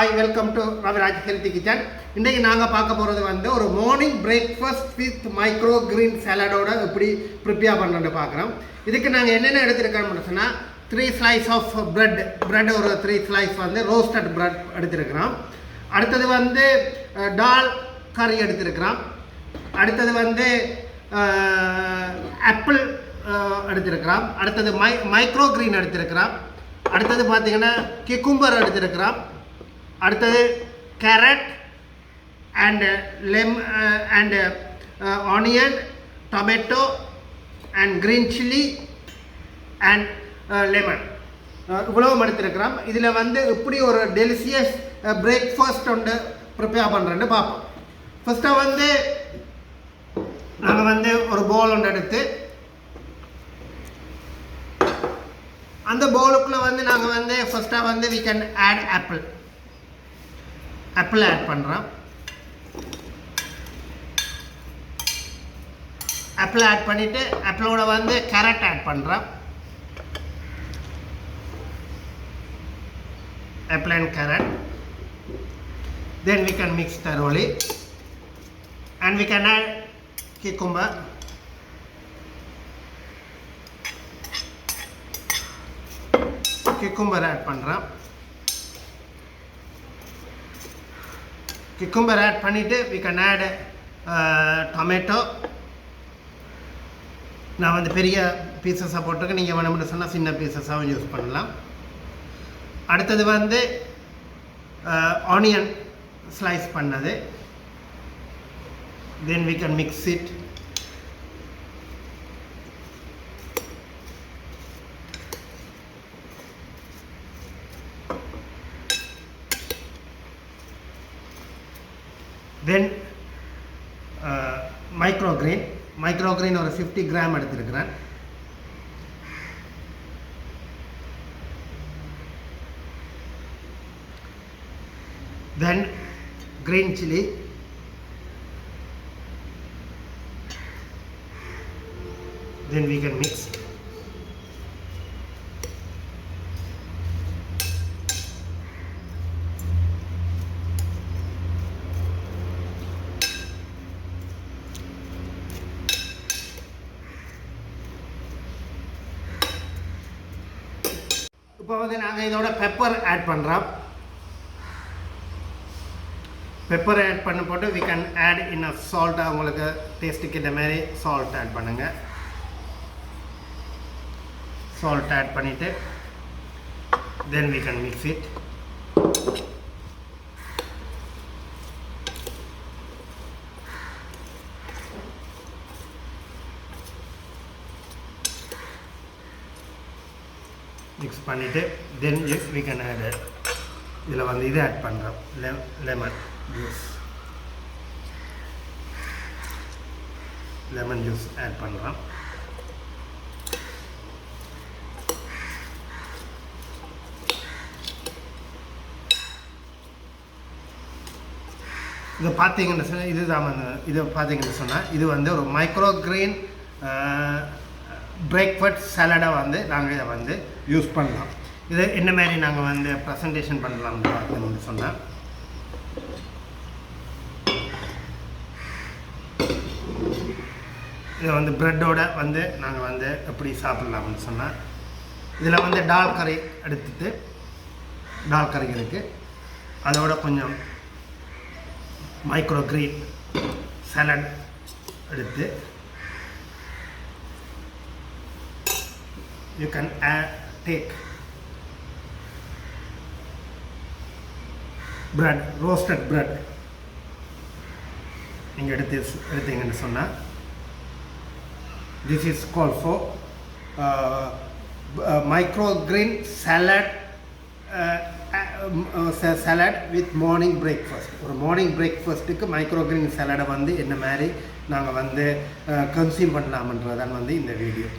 Hi, welcome to Raviraj Healthy Kitchen. இன்றைக்கு நாங்கள் பார்க்க போகிறது வந்து ஒரு morning breakfast with micro green சாலடோட எப்படி ப்ரிப்பேர் பண்ணுறது பார்க்குறோம். இதுக்கு நாங்கள் என்னென்ன எடுத்துருக்கோம்னு சொன்னால் 3 slice ஆஃப் ப்ரெட் ஒரு 3 slice வந்து ரோஸ்டட் ப்ரெட் எடுத்துருக்கிறோம். அடுத்தது வந்து டால் கறி எடுத்துருக்கிறோம். அடுத்தது வந்து ஆப்பிள் எடுத்துருக்கிறோம். அடுத்தது மைக்ரோ கிரீன் எடுத்துருக்கிறோம். அடுத்தது பார்த்திங்கன்னா கிக்கும்பர் எடுத்துருக்கிறோம். அடுத்தது carat and and onion, tomato and green chilli and lemon இவ்வளவும் எடுத்துருக்கிறோம். இதில் வந்து எப்படி ஒரு டெலிசியஸ் பிரேக்ஃபாஸ்ட் ஒன்று ப்ரிப்பேர் பண்ணுறேன்னு பார்ப்போம். ஃபஸ்ட்டாக வந்து நாங்கள் வந்து ஒரு பவுல் ஒன்று எடுத்து அந்த பவுலுக்குள்ளே வந்து நாங்கள் வந்து ஃபஸ்ட்டாக வந்து we can add apple add பண்ணுறோம். ஆப்பிள் ஆட் பண்ணிவிட்டு ஆப்பிளோட வந்து கேரட் ஆட் பண்ணுறோம். Apple and carrot. Then we can mix thoroughly and we can add cucumber. Cucumber add பண்ணுறோம். cucumber ஆட் பண்ணிவிட்டு we can add tomato. நான் வந்து பெரிய பீசஸாக போட்டிருக்கேன். நீங்கள் வேணும்னு சொன்னால் சின்ன பீசஸாகவும் யூஸ் பண்ணலாம். அடுத்தது வந்து ஆனியன் ஸ்லைஸ் பண்ணது. then we can mix it. then micro green ஒரு 50 கிராம் எடுத்துருக்கிறேன். then green chili, then we can mix. இப்போ வந்து நாங்கள் இதோட பெப்பர் ஆட் பண்ணுறோம். பெப்பர் ஆட் பண்ண போட்டு we can add enough salt. உங்களுக்கு டேஸ்ட்டுக்கு இந்த மாதிரி சால்ட் ஆட் பண்ணுங்கள். சால்ட் ஆட் பண்ணிவிட்டு then we can mix it. Mix பண்ணிவிட்டு then we can add இதில் வந்து இது ஆட் பண்ணுறோம், லெமன் ஜூஸ் ஆட் பண்ணுறோம். இதை பார்த்தீங்கன்னு சொன்னால் இதை பார்த்தீங்கன்னு சொன்னால் இது வந்து ஒரு மைக்ரோ கிரீன் பிரேக்ஃபாஸ்ட் சாலடாக வந்து நாங்கள் இதை வந்து யூஸ் பண்ணலாம். இதை என்ன மாதிரி நாங்கள் வந்து ப்ரெசன்டேஷன் பண்ணலாம்னு பார்த்தோம்னு சொன்னால் இதை வந்து ப்ரெட்டோட வந்து நாங்கள் வந்து எப்படி சாப்பிட்லாம்னு சொன்னால் இதில் வந்து டால் கறி எடுத்துட்டு டால் கறி இருக்குது, அதோட கொஞ்சம் மைக்ரோ கிரீன் சாலட் எடுத்து you can take bread, roasted bread நீங்கள் எடுத்தீங்கன்னு சொன்னால் this is called for micro green salad salad with morning breakfast. ஒரு மார்னிங் பிரேக்ஃபாஸ்ட்டுக்கு மைக்ரோ கிரீன் சாலடை வந்து என்ன மாதிரி நாங்கள் வந்து கன்சியூம் பண்ணலாம்ன்றதான் வந்து இந்த வீடியோ.